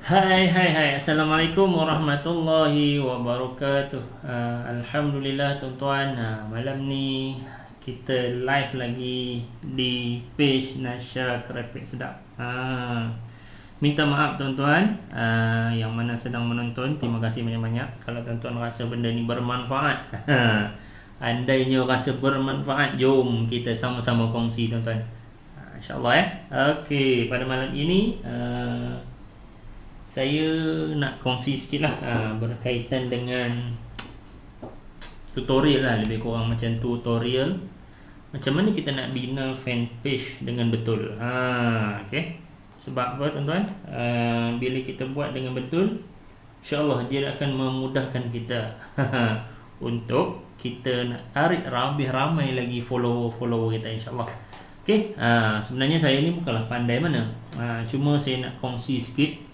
Hai. Assalamualaikum warahmatullahi wabarakatuh. Alhamdulillah tuan-tuan, malam ni kita live lagi di page Nasya Kerapik Sedap. Minta maaf tuan-tuan yang mana sedang menonton. Terima kasih banyak-banyak. Kalau tuan-tuan rasa benda ni bermanfaat, andainya rasa bermanfaat, jom kita sama-sama kongsi tuan-tuan. InsyaAllah Okey, pada malam ini saya nak kongsi sikit lah berkaitan dengan tutorial lah, lebih kurang macam tutorial macam mana kita nak bina fanpage dengan betul. Okay. Sebab apa tuan-tuan, bila kita buat dengan betul, InsyaAllah dia akan memudahkan kita untuk kita nak tarik lebih ramai lagi follower kita, InsyaAllah. Okay. Sebenarnya saya ni bukanlah pandai mana, cuma saya nak kongsi sikit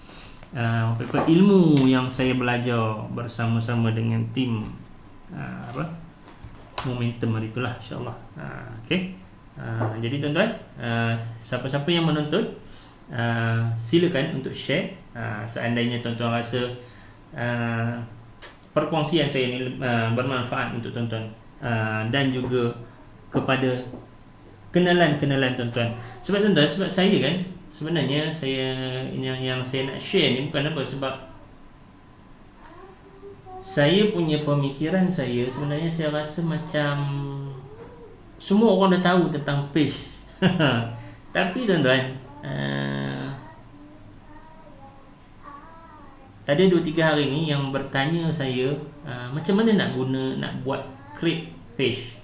ilmu yang saya belajar bersama-sama dengan tim momentum hari itulah, insyaAllah. Okay. Jadi tuan-tuan, siapa-siapa yang menonton, silakan untuk share seandainya tuan-tuan rasa perkongsian saya ni bermanfaat untuk tuan-tuan, dan juga kepada kenalan-kenalan tuan-tuan. Sebab tuan-tuan, sebab saya kan, sebenarnya saya yang saya nak share ni bukan apa, sebab saya punya pemikiran saya sebenarnya, saya rasa macam semua orang dah tahu tentang page. Tapi tuan-tuan, ada 2-3 hari ni yang bertanya saya macam mana nak buat create page.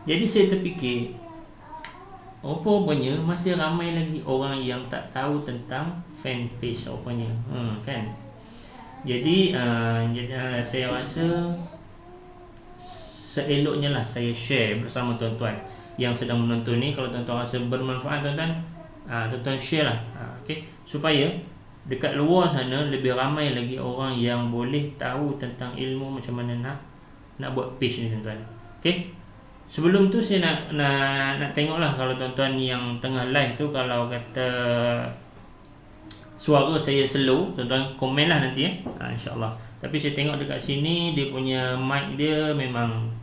Jadi saya terfikir, rupanya masih ramai lagi orang yang tak tahu tentang fanpage rupanya, kan. Jadi saya rasa seeloknya lah saya share bersama tuan-tuan yang sedang menonton ni. Kalau tuan-tuan rasa bermanfaat tuan-tuan, tuan-tuan share lah, okay? Supaya dekat luar sana lebih ramai lagi orang yang boleh tahu tentang ilmu macam mana nak buat page ni tuan-tuan. Okay. Sebelum tu saya nak tengoklah, kalau tuan-tuan yang tengah live tu, kalau kata suara saya slow, tuan-tuan komen lah nanti InsyaAllah. Tapi saya tengok dekat sini dia punya mic dia memang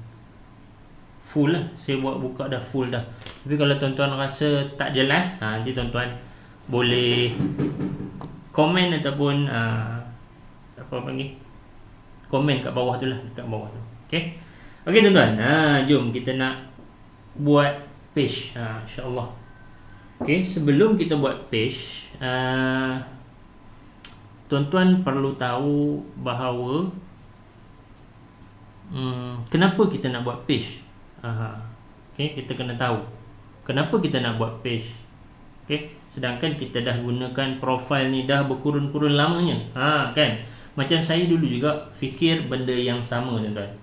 full lah. Saya buka dah full dah. Tapi kalau tuan-tuan rasa tak jelas, nanti tuan-tuan boleh komen ataupun komen kat bawah tu lah, dekat bawah tu. Okay. Okey tuan-tuan, jom kita nak buat page, insyaAllah. Okey, sebelum kita buat page, tuan-tuan perlu tahu bahawa kenapa kita nak buat page. Okey, kita kena tahu kenapa kita nak buat page. Okey, sedangkan kita dah gunakan profil ni dah berkurun-kurun lamanya, kan. Macam saya dulu juga fikir benda yang sama tuan-tuan.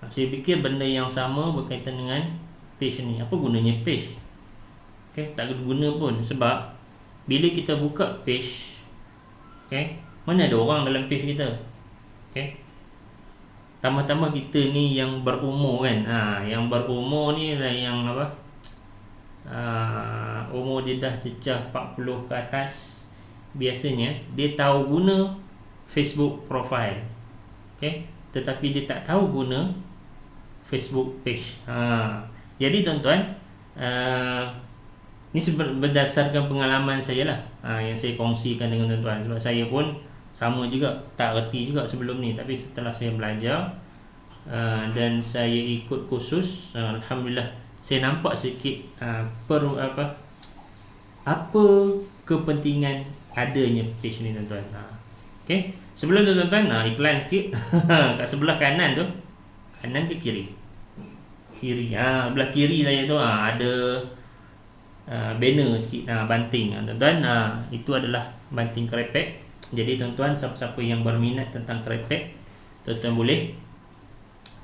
Saya fikir benda yang sama berkaitan dengan page ni. Apa gunanya page? Okay, tak guna pun. Sebab bila kita buka page, okay, mana ada orang dalam page kita? Okay. Tambah-tambah kita ni yang berumur kan. Yang berumur ni lah yang apa? Umur dia dah cecah 40 ke atas. Biasanya dia tahu guna Facebook profile. Okay. Tetapi dia tak tahu guna Facebook page. Jadi tuan-tuan, ni berdasarkan pengalaman saya lah, yang saya kongsikan dengan tuan-tuan. Sebab saya pun sama juga, tak reti juga sebelum ni. Tapi setelah saya belajar dan saya ikut kursus, Alhamdulillah saya nampak sikit apa kepentingan adanya page ni tuan-tuan. Okay. Sebelum tu tuan-tuan, iklan sikit. Kat sebelah kanan tu, kanan ke kiri? Kiri. Belah kiri saya tu ada banner sikit, banting tuan-tuan. Itu adalah banting kerepek. Jadi tuan-tuan, siapa-siapa yang berminat tentang kerepek, tuan-tuan boleh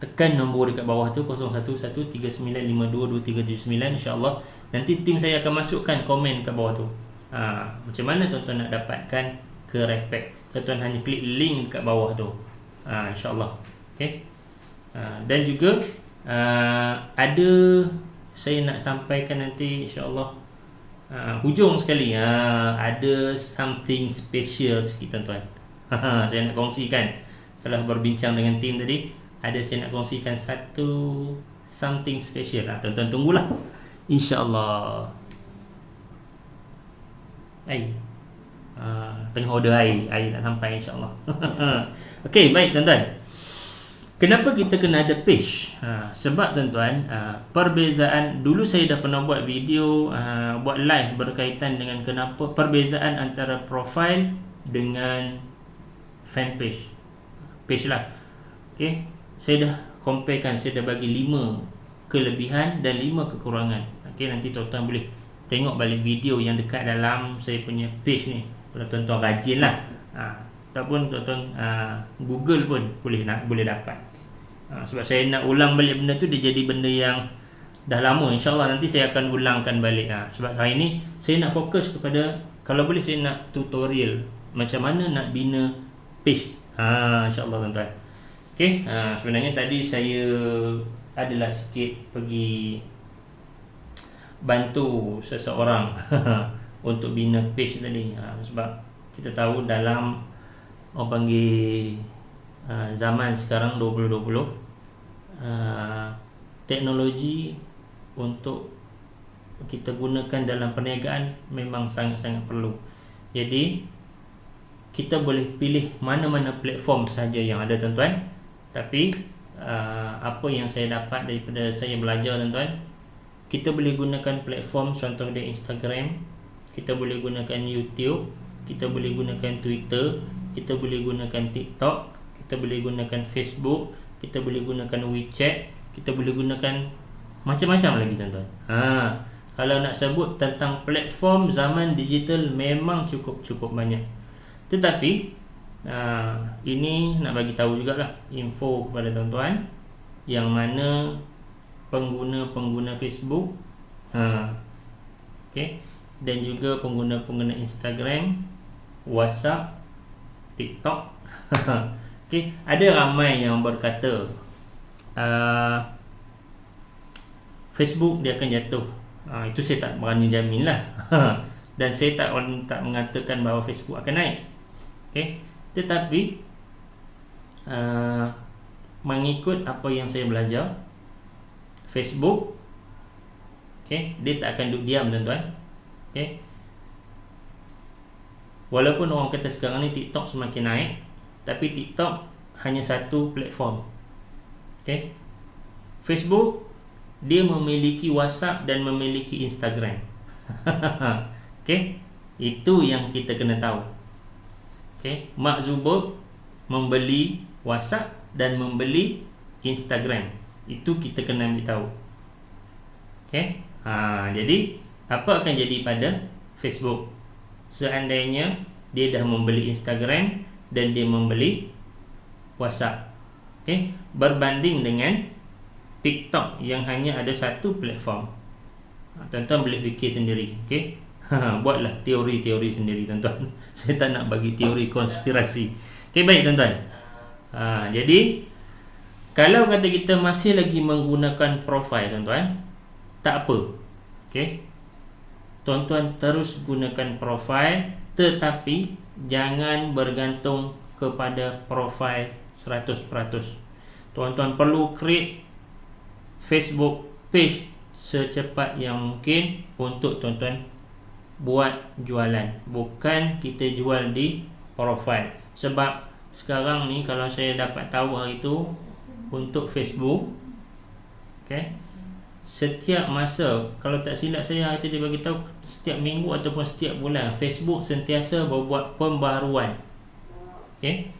tekan nombor dekat bawah tu, 0113952279. InsyaAllah nanti tim saya akan masukkan komen kat bawah tu. Macam mana tuan-tuan nak dapatkan kerepek? Tuan-tuan hanya klik link dekat bawah tu, InsyaAllah. Okay. Dan juga ada saya nak sampaikan nanti, InsyaAllah hujung sekali ada something special sikit tuan-tuan. Saya nak kongsikan setelah berbincang dengan tim tadi, saya nak kongsikan satu something special. Tuan-tuan tunggulah, insya-Allah. Tengah order air nak sampai, insya-Allah. Okey, baik tuan-tuan. Kenapa kita kena ada page? Sebab tuan-tuan, perbezaan, dulu saya dah pernah buat video, buat live berkaitan dengan kenapa perbezaan antara profile dengan fan page. Page lah. Okay, saya dah comparekan, saya dah bagi 5 kelebihan dan 5 kekurangan. Okay, nanti tuan-tuan boleh tengok balik video yang dekat dalam saya punya page ni. Kalau tuan-tuan rajin lah, ataupun tuan-tuan Google pun boleh dapat. Sebab saya nak ulang balik benda tu, dia jadi benda yang dah lama. InsyaAllah nanti saya akan ulangkan balik. Sebab hari ni saya nak fokus kepada, kalau boleh saya nak tutorial macam mana nak bina page. InsyaAllah tuan-tuan. Okay, sebenarnya tadi saya adalah sikit pergi bantu seseorang untuk bina page tadi. Sebab kita tahu dalam orang panggil zaman sekarang 2020, teknologi untuk kita gunakan dalam perniagaan memang sangat-sangat perlu. Jadi kita boleh pilih mana-mana platform saja yang ada tuan-tuan. Tapi apa yang saya dapat daripada saya belajar tuan-tuan, kita boleh gunakan platform, contoh dia Instagram, kita boleh gunakan YouTube, kita boleh gunakan Twitter, kita boleh gunakan TikTok, kita boleh gunakan Facebook, kita boleh gunakan WeChat, kita boleh gunakan macam-macam lagi tuan-tuan. Kalau nak sebut tentang platform zaman digital memang cukup banyak. Tetapi ini nak bagi tahu jugalah info kepada tuan-tuan yang mana pengguna-pengguna Facebook, okay, dan juga pengguna-pengguna Instagram, WhatsApp, TikTok. Okay, ada ramai yang berkata Facebook dia akan jatuh. Itu saya tak berani jamin lah. Dan saya tak mengatakan bahawa Facebook akan naik. Okay, tetapi mengikut apa yang saya belajar, Facebook, okay, dia tak akan duduk diam tuan-tuan. Okay, walaupun orang kata sekarang ni TikTok semakin naik, tapi TikTok hanya satu platform. Okay, Facebook dia memiliki WhatsApp dan memiliki Instagram. Okay, itu yang kita kena tahu. Okay, Mark Zuckerberg membeli WhatsApp dan membeli Instagram. Itu kita kena ambil tahu. Okay, jadi apa akan jadi pada Facebook seandainya dia dah membeli Instagram dan dia membeli WhatsApp? Okay, berbanding dengan TikTok yang hanya ada satu platform. Tuan-tuan boleh fikir sendiri. Okay, buatlah teori-teori sendiri tuan-tuan. Saya tak nak bagi teori konspirasi. Okay, baik tuan-tuan. Jadi kalau kata kita masih lagi menggunakan profile tuan-tuan, tak apa. Okay, tuan-tuan terus gunakan profile, tetapi jangan bergantung kepada profile 100%. Tuan-tuan perlu create Facebook page secepat yang mungkin untuk tuan-tuan buat jualan. Bukan kita jual di profile. Sebab sekarang ni kalau saya dapat tahu hari tu, untuk Facebook, okay, setiap masa, kalau tak silap saya hari tu dia bagi tahu setiap minggu ataupun setiap bulan Facebook sentiasa membuat pembaruan. Okay,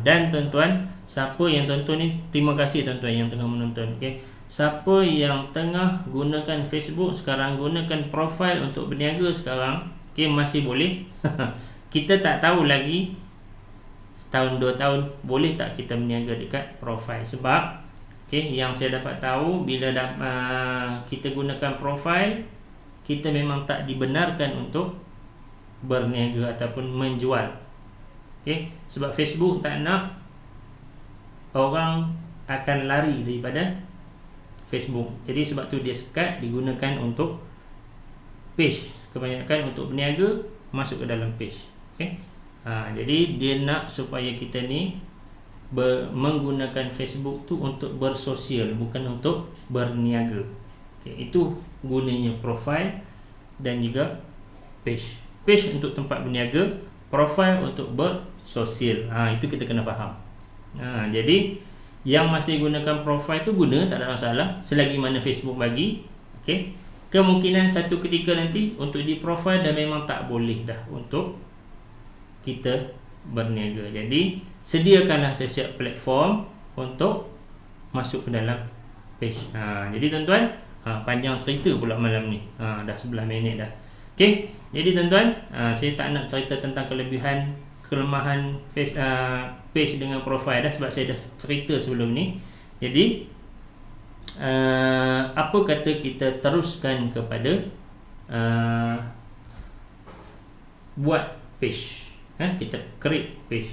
dan tuan-tuan, siapa yang tuan-tuan ni, terima kasih tuan-tuan yang tengah menonton. Okay, siapa yang tengah gunakan Facebook sekarang, gunakan profile untuk berniaga sekarang, okay, masih boleh. Kita tak tahu lagi setahun 2 tahun boleh tak kita berniaga dekat profile. Sebab okay, yang saya dapat tahu, bila kita gunakan profile, kita memang tak dibenarkan untuk berniaga ataupun menjual. Okay, sebab Facebook tak nak orang akan lari daripada Facebook. Jadi sebab tu dia sekat digunakan untuk page kebanyakan untuk berniaga masuk ke dalam page. Okay? Jadi dia nak supaya kita ni menggunakan Facebook tu untuk bersosial, bukan untuk berniaga. Okay, itu gunanya profile dan juga page. Page untuk tempat berniaga, profile untuk bersosial. Itu kita kena faham. Jadi yang masih gunakan profile tu guna, tak ada masalah selagi mana Facebook bagi. Okay. Kemungkinan satu ketika nanti untuk di profile dan memang tak boleh dah untuk kita berniaga. Jadi sediakanlah setiap platform untuk masuk ke dalam page. Jadi tuan-tuan, panjang cerita pula malam ni. Dah 11 minit dah. Okey, jadi tuan-tuan, saya tak nak cerita tentang kelemahan page dengan profile dah, sebab saya dah cerita sebelum ni. Jadi apa kata kita teruskan kepada buat page. Kita create page.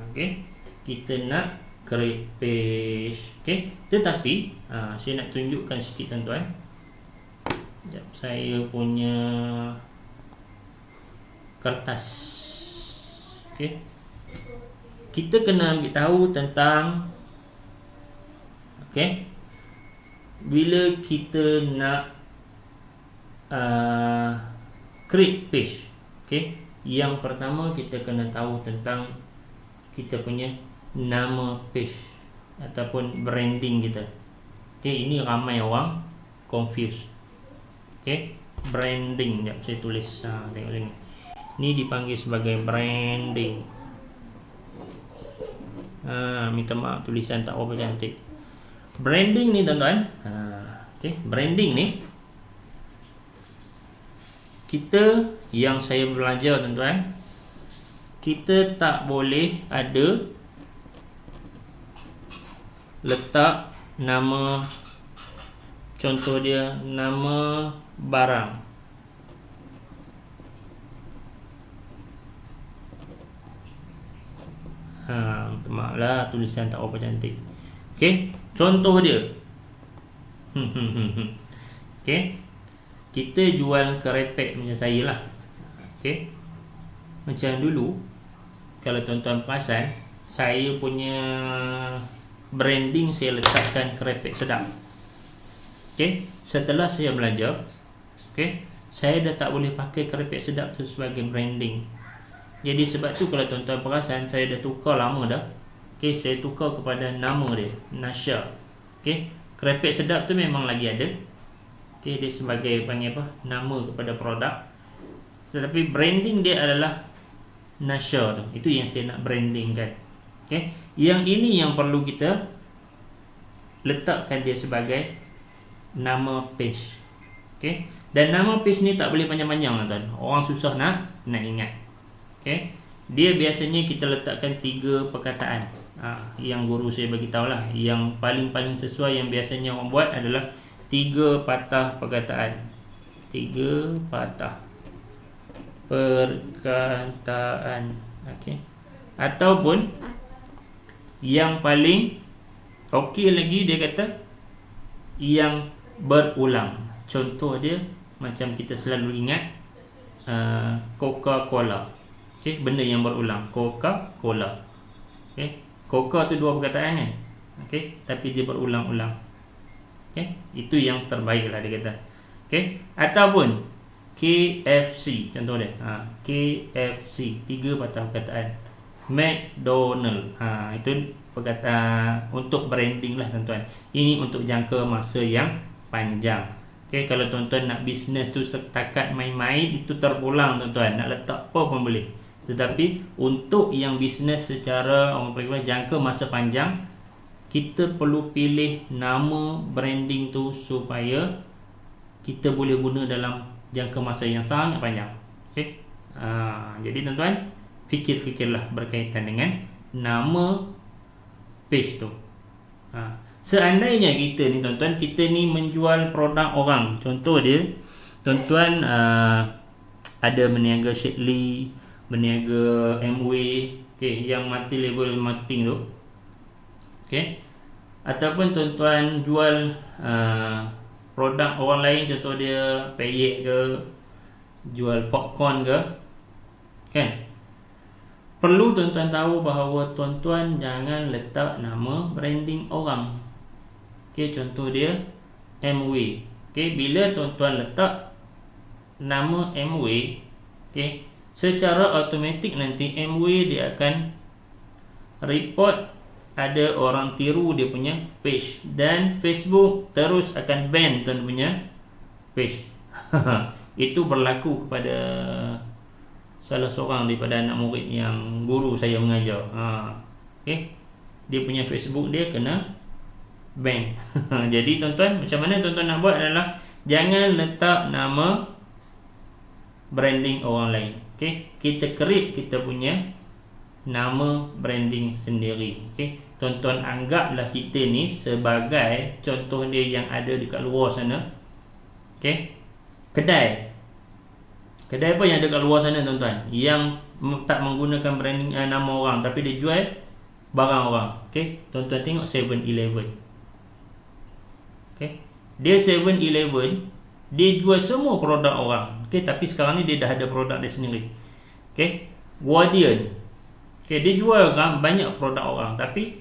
Okay. Kita nak create page. Okay. Tetapi saya nak tunjukkan sikit tuan-tuan. Sekejap, saya punya kertas. Okay. Kita kena ambil tahu tentang, okay, bila kita nak create page. Okay. Yang pertama kita kena tahu tentang kita punya nama page ataupun branding kita. Okay, ini ramai orang confused. Okay, branding. Sekejap, saya tulis. Tengok sini. Ini dipanggil sebagai branding. Minta maaf tulisan tak apa cantik. Branding ni tuan-tuan. Okay, branding ni kita, yang saya belajar tuan-tuan, kita tak boleh ada letak nama, contoh dia nama barang. Maaflah tulisan tak apa cantik. Okey, contoh dia. Okey. Kita jual kerepek macam saya lah. Okay. Macam dulu, kalau tuan-tuan perasan, saya punya branding saya letakkan kerepek sedap. Okay. Setelah saya belajar, okay, saya dah tak boleh pakai kerepek sedap tu sebagai branding. Jadi sebab tu kalau tuan-tuan perasan, saya dah tukar lama dah. Okay, saya tukar kepada nama dia, Nasha. Okay. Kerepek sedap tu memang lagi ada. Okay, dia sebagai panggil apa, nama kepada produk. Tetapi branding dia adalah Nasha tu. Itu yang saya nak branding kan. Okay. Yang ini yang perlu kita letakkan dia sebagai nama page. Okay. Dan nama page ni tak boleh panjang-panjang tuan. Orang susah nak ingat. Okay. Dia biasanya kita letakkan 3 perkataan. Yang guru saya bagi tahu lah. Yang paling sesuai yang biasanya orang buat adalah 3 patah perkataan. 3 patah perkataan. Okey. Ataupun yang paling okey lagi, dia kata yang berulang. Contoh dia macam kita selalu ingat Coca-Cola. Okey, benda yang berulang, Coca-Cola. Okey, Coca tu 2 perkataan kan. Okey, tapi dia berulang-ulang. Okay. Itu yang terbaik lah dia kata. Okay. Ataupun KFC, contoh dia. KFC, 3 patah perkataan. McDonald. Itu perkataan untuk branding lah tuan-tuan. Ini untuk jangka masa yang panjang. Okay. Kalau tuan-tuan nak bisnes tu setakat main-main, itu terpulang tuan-tuan. Nak letak apa pun boleh. Tetapi untuk yang bisnes secara orang panggil jangka masa panjang, kita perlu pilih nama branding tu supaya kita boleh guna dalam jangka masa yang sangat panjang. Okay. Jadi tuan-tuan, fikir-fikirlah berkaitan dengan nama page tu. Seandainya kita ni tuan-tuan, kita ni menjual produk orang. Contoh dia, tuan-tuan ada berniaga Shadley, berniaga Amway, okay, yang multi level marketing tu. Okay. Ataupun tuan-tuan jual produk orang lain, contoh dia peyek ke, jual popcorn ke, kan? Perlu tuan-tuan tahu bahawa tuan-tuan jangan letak nama branding orang. Okey, contoh dia MW. Okey, bila tuan-tuan letak nama MW, okey, secara automatik nanti MW dia akan report ada orang tiru dia punya page, dan Facebook terus akan ban tuan punya page. Itu berlaku kepada salah seorang daripada anak murid yang guru saya mengajar. Okay. Dia punya Facebook dia kena ban. Jadi tuan-tuan, macam mana tuan-tuan nak buat adalah jangan letak nama branding orang lain. Okay. Kita create kita punya nama branding sendiri. Okay. Tuan-tuan anggaplah kita ni sebagai contoh dia yang ada dekat luar sana. Okay. Kedai apa yang ada kat luar sana tuan-tuan, yang tak menggunakan branding nama orang, tapi dia jual barang orang. Okay. Tuan-tuan tengok 7-Eleven. Okay. Dia 7-Eleven, dia jual semua produk orang. Okay. Tapi sekarang ni dia dah ada produk dia sendiri. Okay. Guardian, okay, dia jual kan banyak produk orang, tapi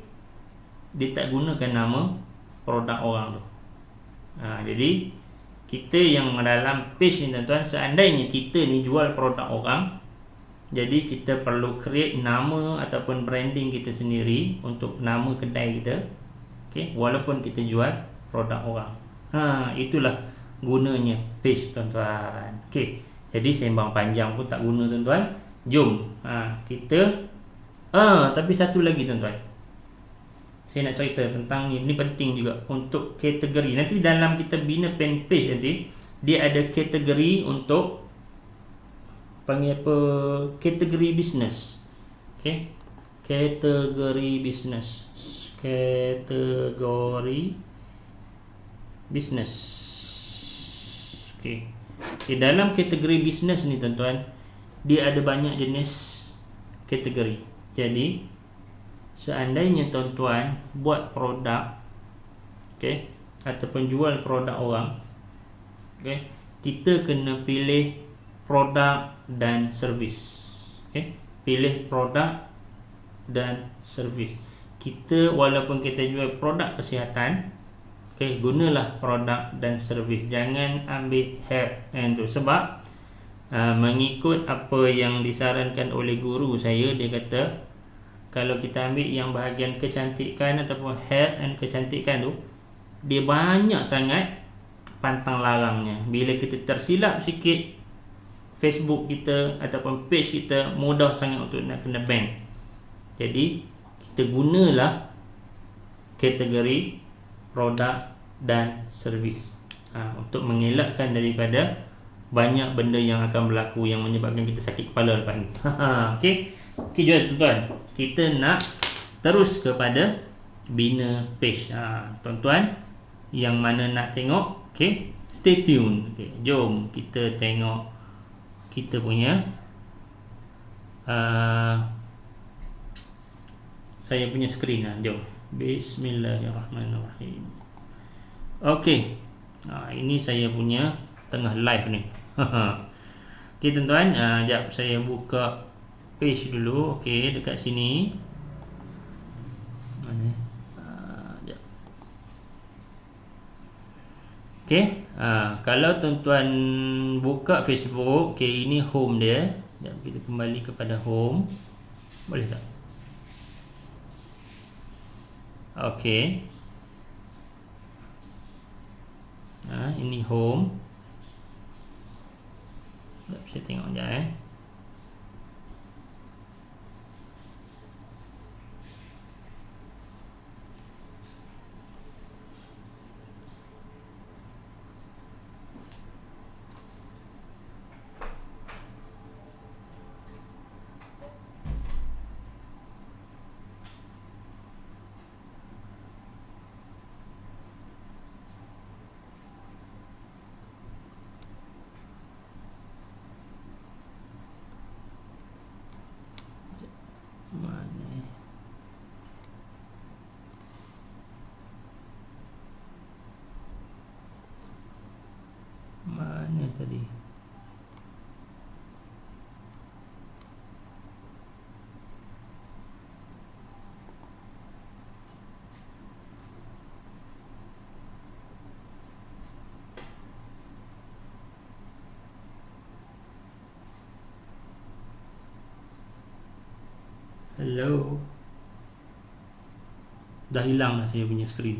dia tak gunakan nama produk orang tu. Jadi kita yang dalam page ni tuan-tuan, seandainya kita ni jual produk orang, jadi kita perlu create nama ataupun branding kita sendiri untuk nama kedai kita. Okay, walaupun kita jual produk orang. Itulah gunanya page tuan-tuan. Okay, jadi sembang panjang pun tak guna tuan-tuan. Jom kita tapi satu lagi tuan-tuan, saya nak cerita tentang ni penting juga untuk kategori. Nanti dalam kita bina fan page nanti, dia ada kategori untuk panggil apa, kategori bisnes. Okay, kategori bisnes, kategori bisnes. Okay, dalam kategori bisnes ni tuan-tuan, dia ada banyak jenis kategori. Jadi seandainya tuan-tuan buat produk, okay, ataupun jual produk orang, okay, kita kena pilih produk dan servis. Okay, pilih produk dan servis. Kita walaupun kita jual produk kesihatan, okay, gunalah produk dan servis. Jangan ambil hair tu. Sebab mengikut apa yang disarankan oleh guru saya, dia kata kalau kita ambil yang bahagian kecantikan ataupun hair and kecantikan tu, dia banyak sangat pantang larangnya. Bila kita tersilap sikit, Facebook kita ataupun page kita mudah sangat untuk nak kena ban. Jadi kita gunalah kategori produk dan servis untuk mengelakkan daripada banyak benda yang akan berlaku yang menyebabkan kita sakit kepala lepas ni. Okay. Okay, jom tuan-tuan, kita nak terus kepada bina page. Tuan-tuan yang mana nak tengok, okay, stay tune. Okay, jom kita tengok kita punya saya punya skrin. Jom. Bismillahirrahmanirrahim. Okay, ini saya punya tengah live ni. Okay tuan-tuan, jap saya buka page dulu. Okey, dekat sini. Mana? Jap. Okey, kalau tuan-tuan buka Facebook, okey, ini home dia. Jap, kita kembali kepada home. Boleh tak? Okey. Ini home. Jap, saya tengok sekejap Hello. Dah hilang dah saya punya skrin.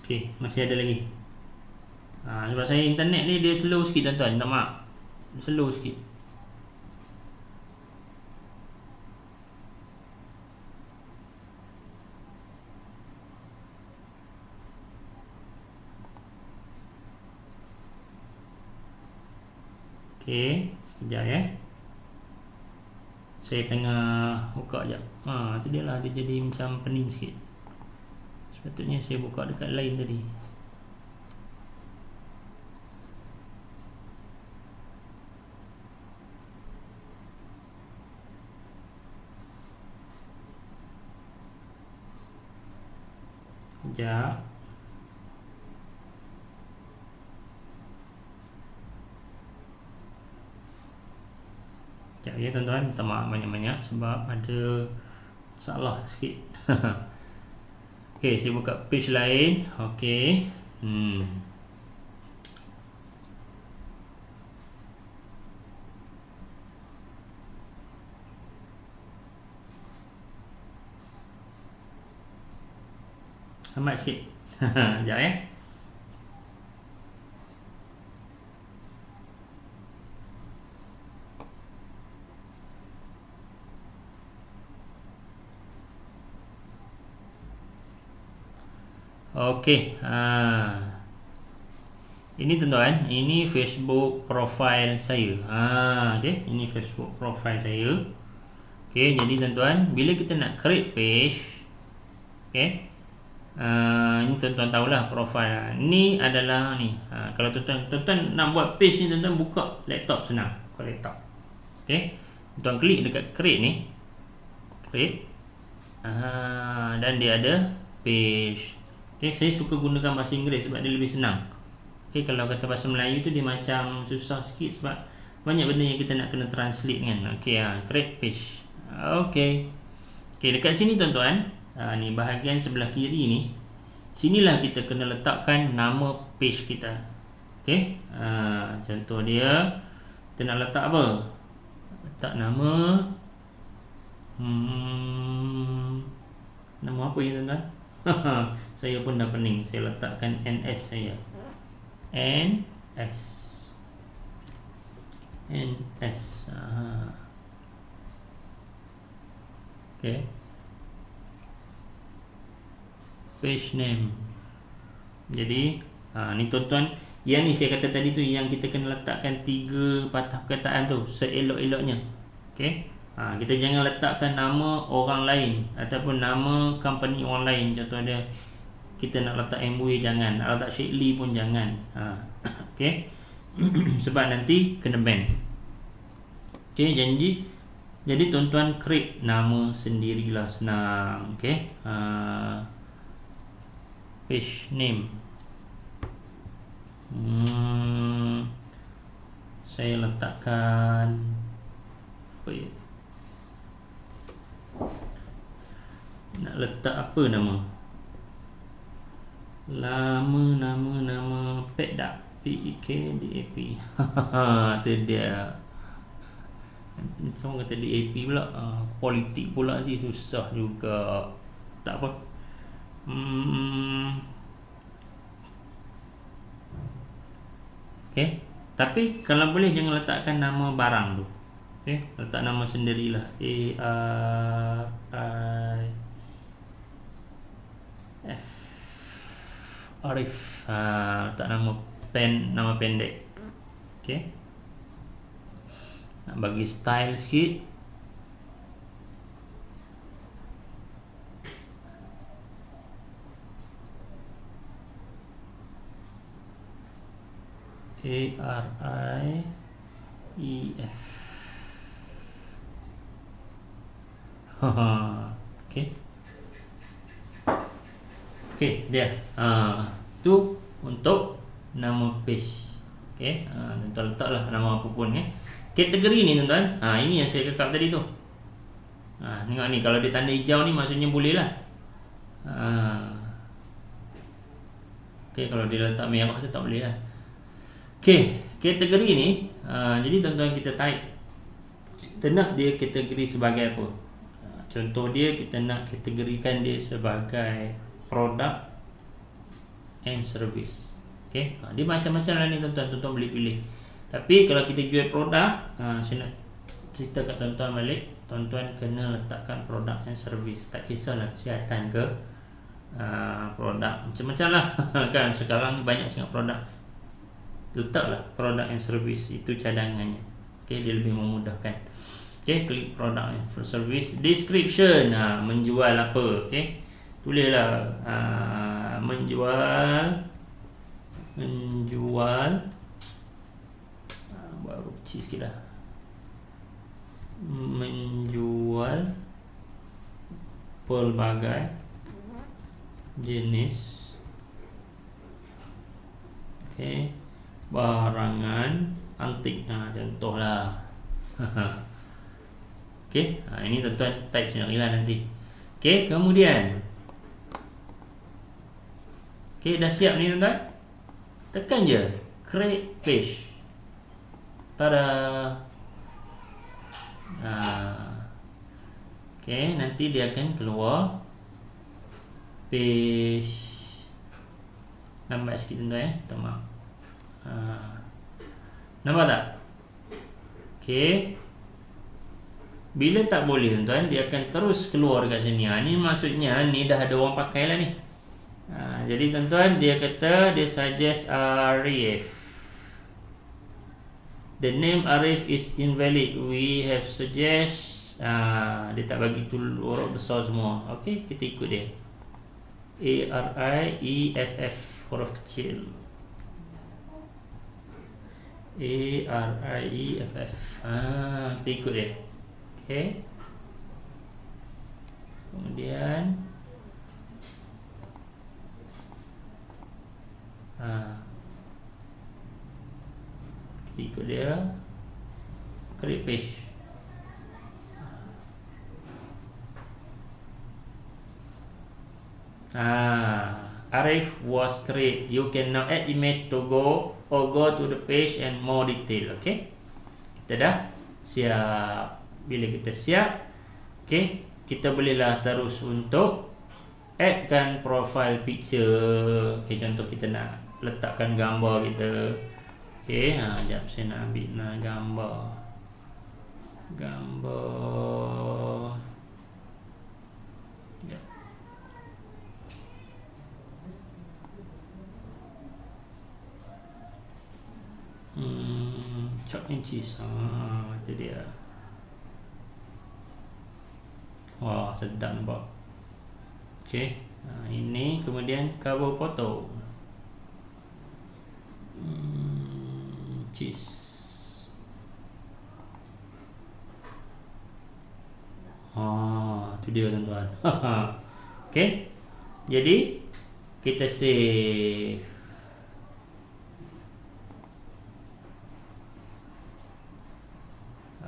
Okey, masih ada lagi. Sebab saya internet ni dia slow sikit tuan-tuan, minta maaf. Dia slow sikit. Okey, sekejap ya. Saya tengah buka jap. Tu dia lah, dia jadi macam pening sikit. Sepatutnya saya buka dekat lain tadi. Sekejap. Sekejap ya tuan-tuan, minta maaf banyak-banyak sebab ada masalah sikit. Okey, saya buka page lain. Okey. Amat sikit. Sekejap ya. Okey. Ini tuan-tuan, ini Facebook profile saya. Okey, ini Facebook profile saya. Okey, jadi tuan-tuan, bila kita nak create page, okey. Ini tuan-tuan tahulah profile. Ini adalah ni. Kalau tuan-tuan nak buat page ni, tuan-tuan buka laptop senang. Buka laptop. Okey. Tuan klik dekat create ni. Create. Dan dia ada page. Okey, saya suka gunakan bahasa Inggeris sebab dia lebih senang. Okey, kalau kata bahasa Melayu tu dia macam susah sikit sebab banyak benda yang kita nak kena translate kan. Okey, create page. Okey. Okey, dekat sini tuan-tuan, ni bahagian sebelah kiri ni. Sinilah kita kena letakkan nama page kita. Okey. Contoh dia, kita nak letak apa? Letak nama nama apa ya tuan-tuan? Saya pun dah pening. Saya letakkan NS saya. NS. Okay. Page name. Jadi ni tuan-tuan, yang ni saya kata tadi tu, yang kita kena letakkan 3 patah perkataan tu seelok-eloknya. Okay. Kita jangan letakkan nama orang lain ataupun nama company orang lain. Contoh dia, kita nak letak MW jangan, nak letak Shakely pun jangan. Okay. Sebab nanti kena ban. Okay, jadi tuan-tuan create nama sendirilah, senang. Okay. Page name. Saya letakkan apa ya? Nak letak apa nama? Nama PEKDAP. PEKDAP. Tu dia. Semua kata DAP pula. Politik pula nanti susah juga. Tak apa. Okay. Tapi kalau boleh jangan letakkan nama barang tu. Okay. Letak nama sendirilah. Arif. Letak nama pendek. Okay. Nak bagi style sikit. ARIEF. Okay. Okay, dia. Tu untuk nama page. Okay. Tuan letaklah nama apa pun ya. Kategori ni tuan-tuan. Ini yang saya cakap tadi tu. Tengok ni, kalau dia tanda hijau ni maksudnya boleh lah. Okay, kalau dia letak merah tu tak boleh lah. Okey, kategori ni jadi tuan-tuan kita type, kita nak dia kategori sebagai apa. Contoh dia, kita nak kategorikan dia sebagai product and service. Okey, dia macam-macam lah ni tuan-tuan, tuan-tuan boleh pilih. Tapi kalau kita jual produk, saya nak cerita kat tuan-tuan balik, tuan-tuan kena letakkan product and service. Tak kisahlah kesihatan ke, produk macam-macam lah kan, sekarang ni banyak sangat produk. Letaklah product and service, itu cadangannya. Okey, dia lebih memudahkan. Okey, klik product and service. Description, menjual apa. Okey, tulislah menjual baru kecil sikit lah, menjual pelbagai jenis barangan antik, contohlah. Okey, ini tuan-tuan type sendirilah nanti. Okey, kemudian dah siap ni tuan-tuan, tekan je create page. Tada. Okey, nanti dia akan keluar page. Lambat sikit tuan-tuan, minta maaf. Nampak tak? Okey, bila tak boleh tuan-tuan, dia akan terus keluar dekat sini. Ni maksudnya ni dah ada orang pakai lah ni. Jadi tuan-tuan, dia kata, dia suggest Arif. The name Arif is invalid. We have suggest. Dia tak bagi tu huruf besar semua. Okey, kita ikut dia. ARIEFF, huruf kecil. ARIEFF. Kita ikut dia. Okey. Kemudian kita ikut dia, create page. Arif was create. You can now add image to go or go to the page and more detail. Okay, kita dah siap. Bila kita siap, okay, kita bolehlah terus untuk addkan profile picture. Okay, contoh kita nak letakkan gambar kita. Okay, sekejap saya nak ambil gambar. Chalk and cheese. Itu dia. Wah, sedap nampak. Okay, ini kemudian cover foto. Cheese. Itu dia tuan-tuan. Okay, jadi kita save.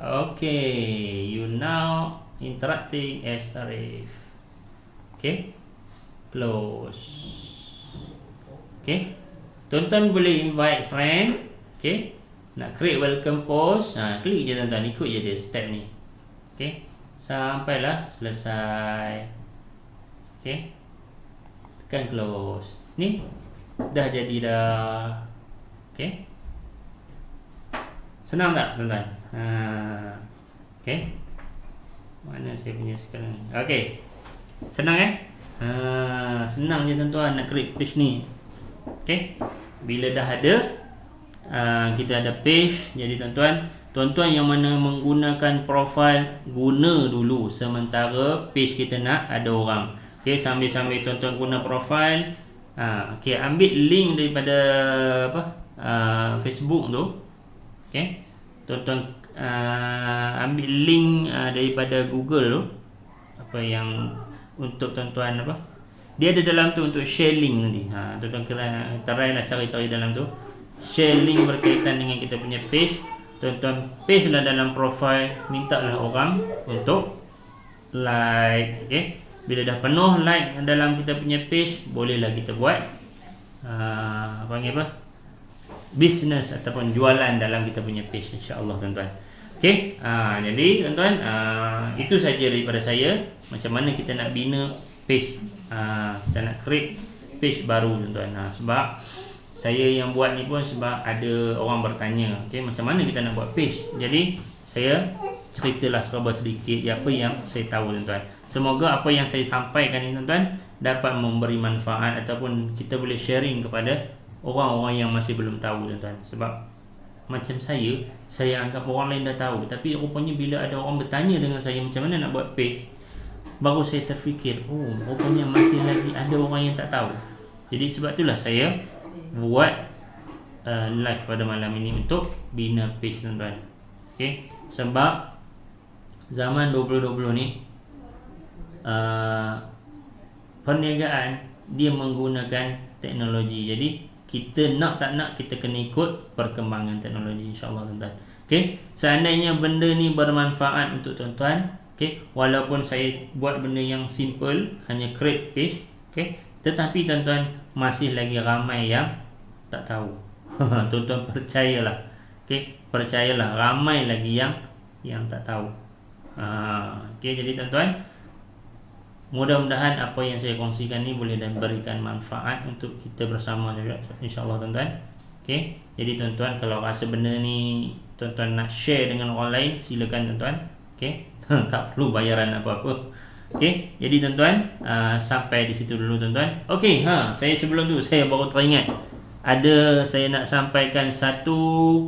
Okay, you now interacting as Arif. Okay, close. Okay, tuan-tuan boleh invite friend. Okay, nak create welcome post, klik je tuan-tuan, ikut je dia step ni. Okay, sampailah selesai. Okay, tekan close. Ni dah jadi dah. Okay, senang tak tuan-tuan? Okay, mana saya punya sekarang? Okay, senang senang je tuan-tuan nak create page ni. Okay, bila dah ada, kita ada page. Jadi tuan-tuan yang mana menggunakan profile, guna dulu sementara page kita nak ada orang. Okay, sambil-sambil tuan-tuan guna profile, okay, ambil link daripada Facebook tu. Okay, tuan-tuan ambil link daripada Google tu, apa yang untuk tuan-tuan dia ada dalam tu untuk share link nanti. Tuan-tuan kena try lah cari-cari dalam tu, share link berkaitan dengan kita punya page. Tuan-tuan paste lah dalam profile, mintalah orang untuk like. Okay, bila dah penuh like dalam kita punya page, bolehlah kita buat panggil bisnes ataupun jualan dalam kita punya page, insya-Allah tuan-tuan. Okey, jadi tuan-tuan, itu saja daripada saya, macam mana kita nak bina page, kita nak create page baru tuan-tuan. Sebab saya yang buat ni pun sebab ada orang bertanya, okey, macam mana kita nak buat page. Jadi saya ceritalah serba sedikit apa yang saya tahu tuan-tuan. Semoga apa yang saya sampaikan ni tuan-tuan dapat memberi manfaat ataupun kita boleh sharing kepada orang-orang yang masih belum tahu tuan-tuan. Sebab macam saya anggap orang lain dah tahu, tapi rupanya bila ada orang bertanya dengan saya macam mana nak buat page, baru saya terfikir, oh rupanya masih lagi ada orang yang tak tahu. Jadi sebab itulah saya buat live pada malam ini untuk bina page tuan-tuan. Okay? Sebab zaman 2020 ni perniagaan dia menggunakan teknologi. Jadi kita nak tak nak kita kena ikut perkembangan teknologi, insya-Allah tuan-tuan. Okey, seandainya benda ni bermanfaat untuk tuan-tuan, okey, walaupun saya buat benda yang simple, hanya create page, okey, tetapi tuan-tuan masih lagi ramai yang tak tahu. Tuan-tuan percayalah. Okey, percayalah ramai lagi yang tak tahu. Okey, jadi tuan-tuan, mudah-mudahan apa yang saya kongsikan ni boleh dan berikan manfaat untuk kita bersama juga, insya-Allah tuan-tuan. Okey, jadi tuan-tuan kalau rasa benda ni tuan-tuan nak share dengan orang lain, silakan tuan-tuan. Okey, tak perlu bayaran apa-apa. Okey, jadi tuan-tuan, sampai di situ dulu tuan-tuan. Okey, saya sebelum tu saya baru teringat saya nak sampaikan satu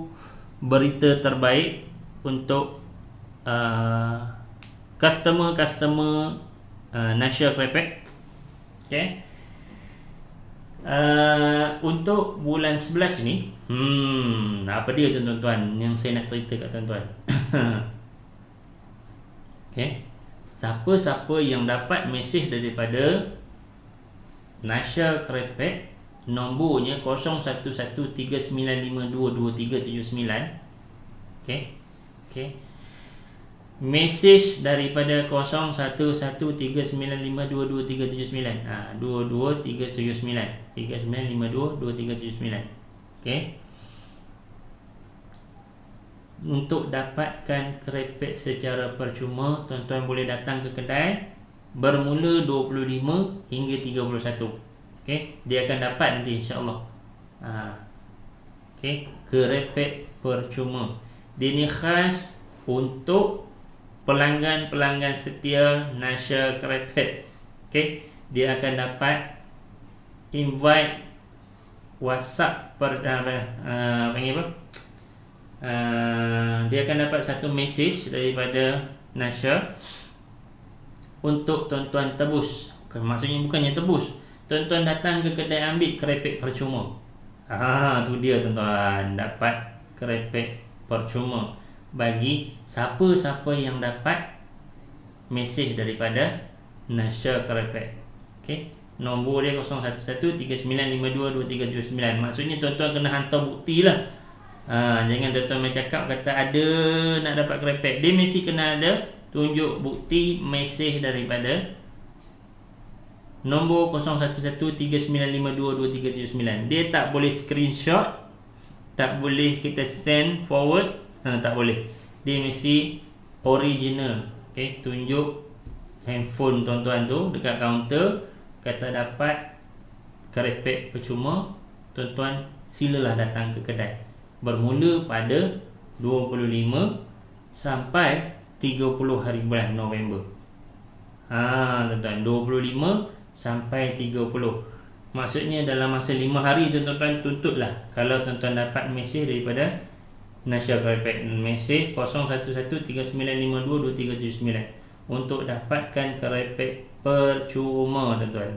berita terbaik untuk customer Nasha Krepek. Okay. Untuk bulan 11 ni, apa dia tuan-tuan yang saya nak cerita kat tuan-tuan. Okay. Siapa-siapa yang dapat mesej daripada Nasha Krepek, nombornya 011395222379. Okay. Okay. Mesej daripada 011395222379, 22379 39522379. Okey, untuk dapatkan krepek secara percuma, tuan-tuan boleh datang ke kedai bermula 25 hingga 31. Okey, dia akan dapat nanti, insya-Allah. Okey, krepek percuma. Dia ni khas untuk pelanggan-pelanggan setia Nasha Krepek. Okey, dia akan dapat invite WhatsApp panggil apa? Dia akan dapat satu mesej daripada Nasha untuk tuan-tuan tebus. Maksudnya bukannya tebus, tuan-tuan datang ke kedai ambil krepek percuma. Tu dia tuan-tuan, dapat krepek percuma bagi siapa-siapa yang dapat mesej daripada Nasha Krepek. Okey, nombor dia 011395222379. Maksudnya tuan-tuan kena hantar bukti lah. Jangan tuan-tuan main cakap kata ada nak dapat krepek. Dia mesti kena ada tunjuk bukti mesej daripada nombor 011395222379. Dia tak boleh screenshot, tak boleh kita send forward, tak boleh. Dia mesti original. Okay, tunjuk handphone tuan-tuan tu dekat kaunter, kata dapat krepek percuma, tuan-tuan silalah datang ke kedai bermula pada 25 sampai 30 hari bulan November. Tuan-tuan, 25 sampai 30. Maksudnya dalam masa 5 hari tuan-tuan tuntutlah kalau tuan-tuan dapat mesej daripada Nasha Krepek. Mesej 011395222379 untuk dapatkan krepek percuma tuan-tuan.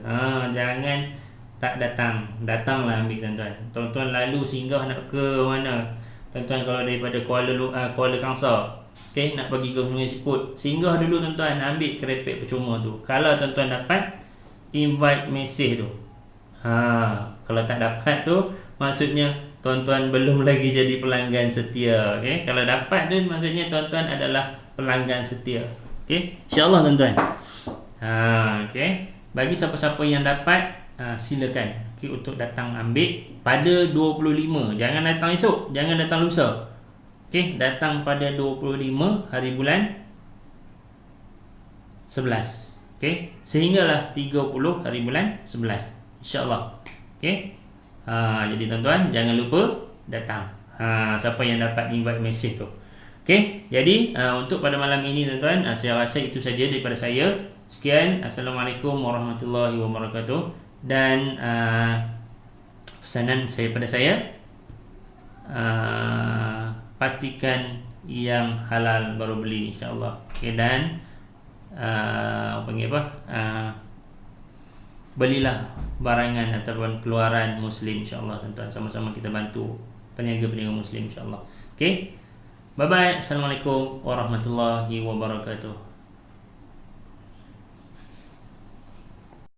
Jangan tak datang. Datanglah ambil tuan-tuan. Tuan-tuan lalu singgah nak ke mana? Tuan-tuan kalau daripada Kuala Kangsar, okay, nak pergi ke Sungai Siput, singgah dulu tuan-tuan, ambil krepek percuma tu. Kalau tuan-tuan dapat invite mesej tu. Kalau tak dapat tu, maksudnya tuan-tuan belum lagi jadi pelanggan setia. Okay? Kalau dapat tu maksudnya tuan-tuan adalah pelanggan setia. Okay? InsyaAllah tuan-tuan. Okay? Bagi siapa-siapa yang dapat, silakan. okey, untuk datang ambil pada 25. Jangan datang esok, jangan datang lusa. Okey, datang pada 25 hari bulan 11. Okey, sehinggalah 30 hari bulan 11, insya-Allah. Okey. Jadi tuan-tuan jangan lupa datang. Siapa yang dapat invite message tu. Okey, jadi untuk pada malam ini tuan-tuan, saya rasa itu saja daripada saya. Sekian, Assalamualaikum warahmatullahi wabarakatuh. Dan pesanan saya pada saya, pastikan yang halal baru beli, insya-Allah. Okey, dan belilah barangan ataupun keluaran muslim, insya-Allah tuan-tuan. Sama-sama kita bantu peniaga-peniaga muslim, insya-Allah. Okey. Bye bye. Assalamualaikum warahmatullahi wabarakatuh.